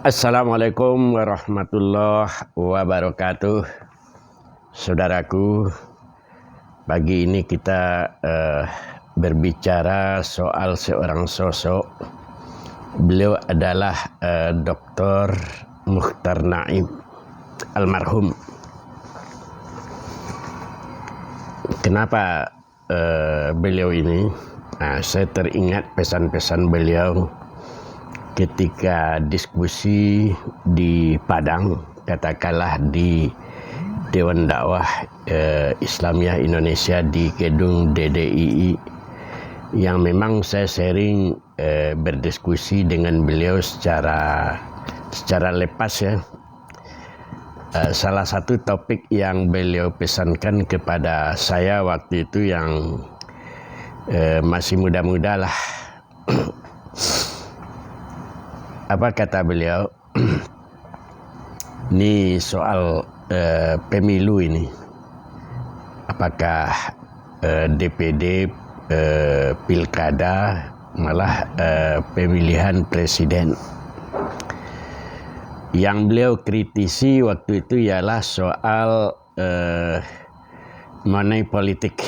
Assalamualaikum warahmatullahi wabarakatuh. Saudaraku, pagi ini kita berbicara soal seorang sosok. Beliau adalah Dr. Mukhtar Naim almarhum. Kenapa beliau ini? Saya teringat pesan-pesan beliau ketika diskusi di Padang, katakanlah di Dewan Dakwah Islamiyah Indonesia di gedung DDII, yang memang saya sering berdiskusi dengan beliau secara lepas ya. Salah satu topik yang beliau pesankan kepada saya waktu itu yang masih muda-muda lah. Apa kata beliau? Ini soal pemilu ini. Apakah DPD, pilkada, malah pemilihan presiden. Yang beliau kritisi waktu itu ialah soal money politik.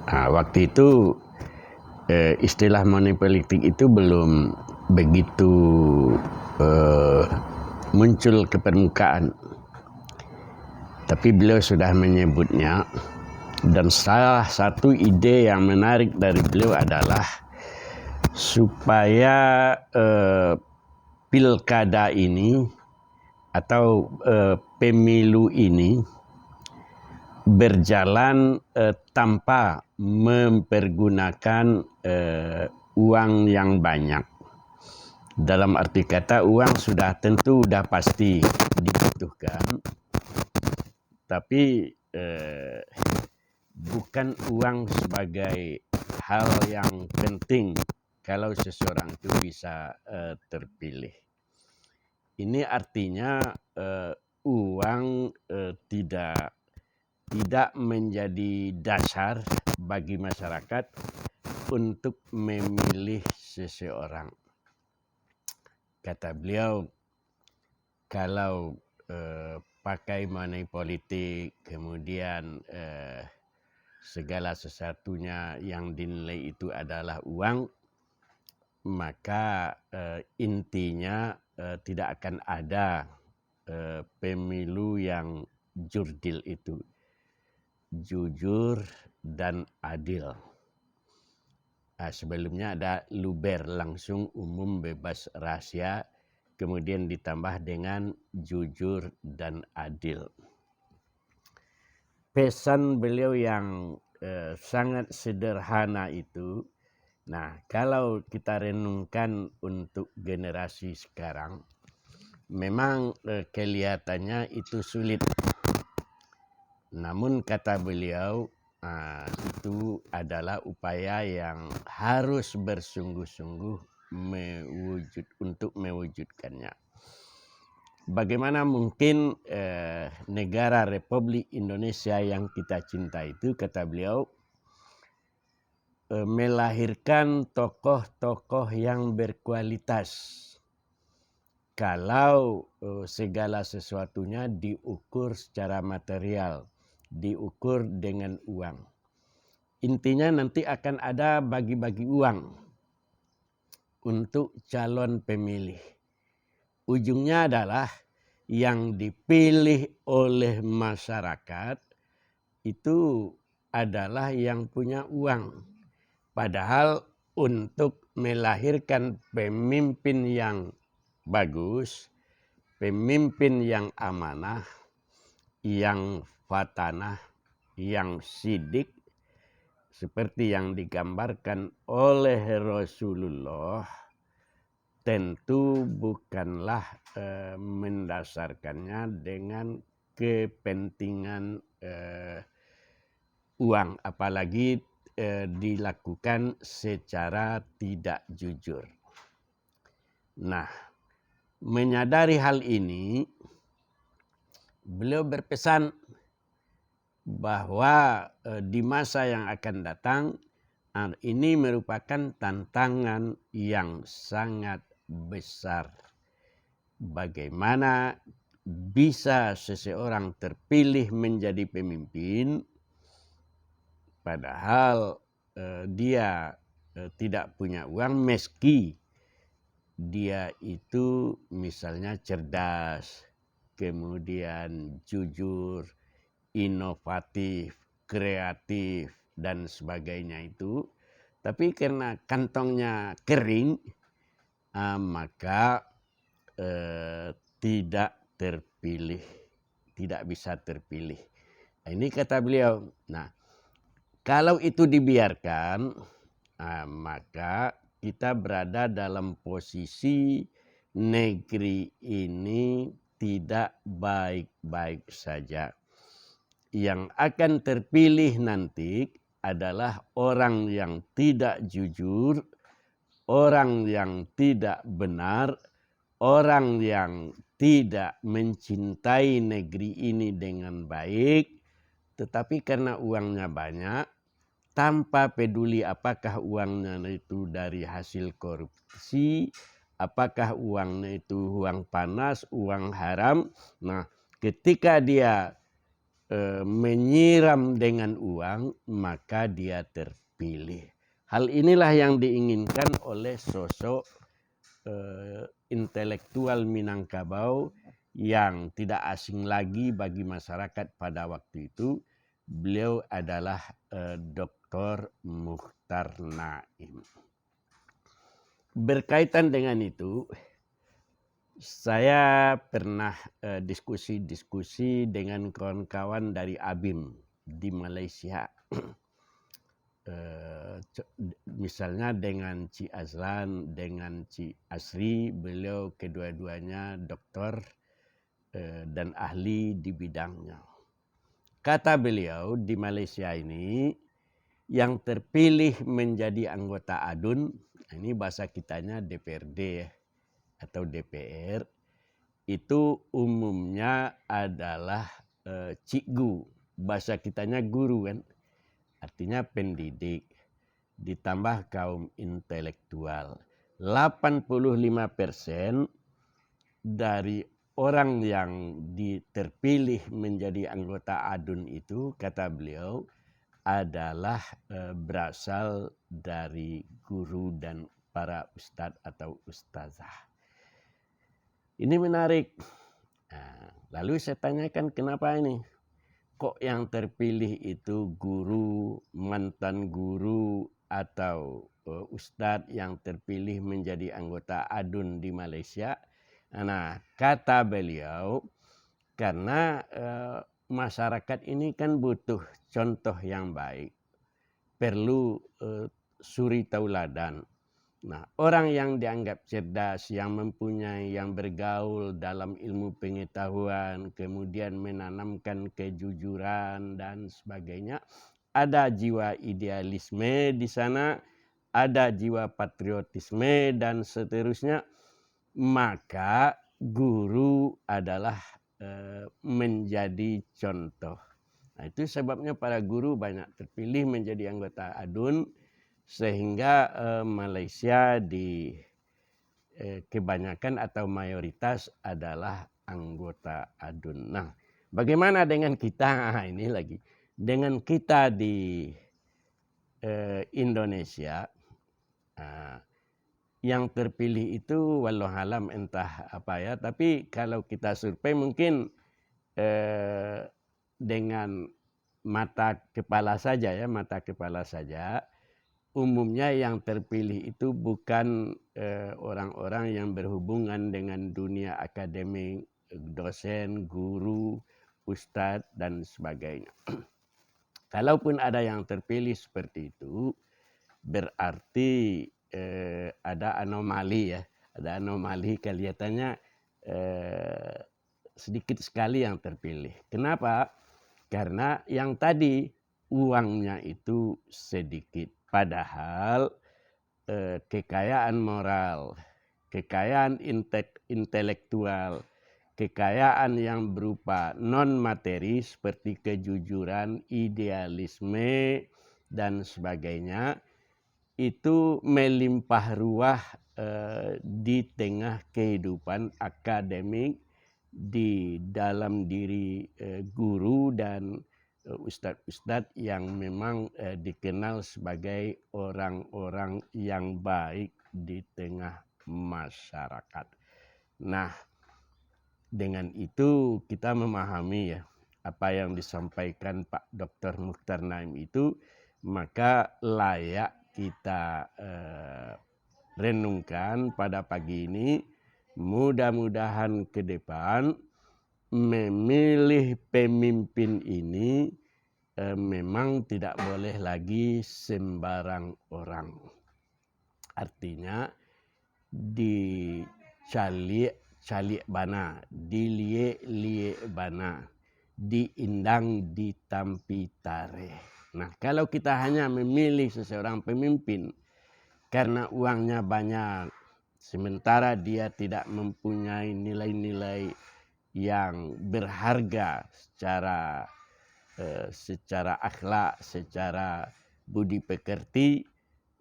Waktu itu istilah money politik itu belum begitu muncul ke permukaan, tapi beliau sudah menyebutnya. Dan salah satu ide yang menarik dari beliau adalah supaya pilkada ini atau pemilu ini berjalan tanpa mempergunakan uang yang banyak. Dalam arti kata, uang sudah tentu sudah pasti dibutuhkan, tapi bukan uang sebagai hal yang penting kalau seseorang itu bisa terpilih. Ini artinya uang tidak menjadi dasar bagi masyarakat untuk memilih seseorang. Kata beliau, kalau pakai money politik, kemudian segala sesuatunya yang dinilai itu adalah uang, maka intinya tidak akan ada pemilu yang jurdil itu, jujur dan adil. Sebelumnya ada luber, langsung, umum, bebas, rahasia, kemudian ditambah dengan jujur dan adil. Pesan beliau yang sangat sederhana itu, nah kalau kita renungkan untuk generasi sekarang, memang kelihatannya itu sulit. Namun kata beliau, itu adalah upaya yang harus bersungguh-sungguh untuk mewujudkannya. Bagaimana mungkin negara Republik Indonesia yang kita cinta itu, kata beliau, melahirkan tokoh-tokoh yang berkualitas kalau segala sesuatunya diukur secara material, diukur dengan uang. Intinya nanti akan ada bagi-bagi uang untuk calon pemilih. Ujungnya adalah yang dipilih oleh masyarakat itu adalah yang punya uang. Padahal untuk melahirkan pemimpin yang bagus, pemimpin yang amanah, yang fatanah, yang sidik, seperti yang digambarkan oleh Rasulullah, tentu bukanlah mendasarkannya dengan kepentingan uang, apalagi dilakukan secara tidak jujur. Nah, menyadari hal ini, beliau berpesan bahwa di masa yang akan datang ini merupakan tantangan yang sangat besar bagaimana bisa seseorang terpilih menjadi pemimpin padahal dia tidak punya uang, meski dia itu misalnya cerdas, kemudian jujur, inovatif, kreatif, dan sebagainya itu. Tapi karena kantongnya kering, maka tidak terpilih, tidak bisa terpilih. Nah, ini kata beliau. Nah, kalau itu dibiarkan, maka kita berada dalam posisi negeri ini tidak baik-baik saja. Yang akan terpilih nanti adalah orang yang tidak jujur, orang yang tidak benar, orang yang tidak mencintai negeri ini dengan baik, tetapi karena uangnya banyak, tanpa peduli apakah uangnya itu dari hasil korupsi, apakah uangnya itu uang panas, uang haram. Nah, ketika dia menyiram dengan uang, maka dia terpilih. Hal inilah yang diinginkan oleh sosok intelektual Minangkabau yang tidak asing lagi bagi masyarakat pada waktu itu. Beliau adalah Dr. Muchtar Naim. Berkaitan dengan itu, saya pernah diskusi-diskusi dengan kawan-kawan dari ABIM di Malaysia. Misalnya dengan Cik Azlan, dengan Cik Asri, beliau kedua-duanya doktor dan ahli di bidangnya. Kata beliau, di Malaysia ini yang terpilih menjadi anggota ADUN, ini bahasa kitanya DPRD atau DPR, itu umumnya adalah cikgu, bahasa kitanya guru kan, artinya pendidik, ditambah kaum intelektual. 85% dari orang yang terpilih menjadi anggota ADUN itu, kata beliau, adalah berasal dari guru dan para ustadz atau ustazah. Ini menarik. Nah, lalu saya tanyakan kenapa ini? Kok yang terpilih itu guru, mantan guru, atau ustadz yang terpilih menjadi anggota ADUN di Malaysia? Nah, kata beliau, karena masyarakat ini kan butuh contoh yang baik. Perlu suri tauladan. Nah, orang yang dianggap cerdas, yang mempunyai, yang bergaul dalam ilmu pengetahuan, kemudian menanamkan kejujuran dan sebagainya, ada jiwa idealisme di sana, ada jiwa patriotisme dan seterusnya, maka guru adalah menjadi contoh. Nah, itu sebabnya para guru banyak terpilih menjadi anggota ADUN, sehingga Malaysia di kebanyakan atau mayoritas adalah anggota ADUN. Nah, bagaimana dengan kita? Ini lagi. Dengan kita di Indonesia, yang terpilih itu wallahualam entah apa ya. Tapi kalau kita survei mungkin dengan mata kepala saja ya, mata kepala saja. Umumnya yang terpilih itu bukan orang-orang yang berhubungan dengan dunia akademik, dosen, guru, ustadz, dan sebagainya. Kalaupun ada yang terpilih seperti itu, berarti ada anomali ya. Ada anomali, kelihatannya sedikit sekali yang terpilih. Kenapa? Karena yang tadi uangnya itu sedikit. Padahal kekayaan moral, kekayaan intelektual, kekayaan yang berupa non-materi seperti kejujuran, idealisme, dan sebagainya, itu melimpah ruah di tengah kehidupan akademik di dalam diri guru dan ustadz-ustadz yang memang dikenal sebagai orang-orang yang baik di tengah masyarakat. Nah, dengan itu kita memahami ya apa yang disampaikan Pak Dr. Mukhtar Naim itu, maka layak kita renungkan pada pagi ini. Mudah-mudahan ke depan memilih pemimpin ini memang tidak boleh lagi sembarang orang. Artinya dicalik bana, dilie bana, diindang ditampi tare. Nah, kalau kita hanya memilih seseorang pemimpin karena uangnya banyak, sementara dia tidak mempunyai nilai-nilai yang berharga secara akhlak, secara budi pekerti,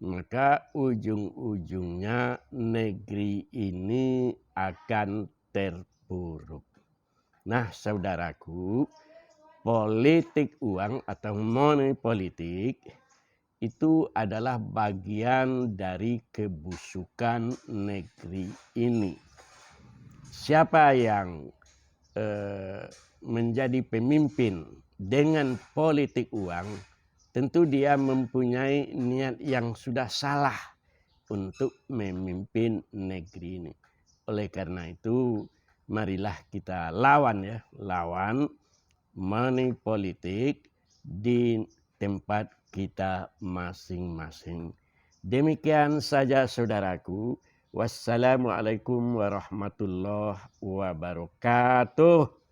maka ujung-ujungnya negeri ini akan terpuruk. Nah, saudaraku, politik uang atau money politik itu adalah bagian dari kebusukan negeri ini. Siapa yang menjadi pemimpin dengan politik uang, tentu dia mempunyai niat yang sudah salah untuk memimpin negeri ini. Oleh karena itu, marilah kita lawan money politik di tempat kita masing-masing. Demikian saja saudaraku. Wassalamualaikum warahmatullahi wabarakatuh.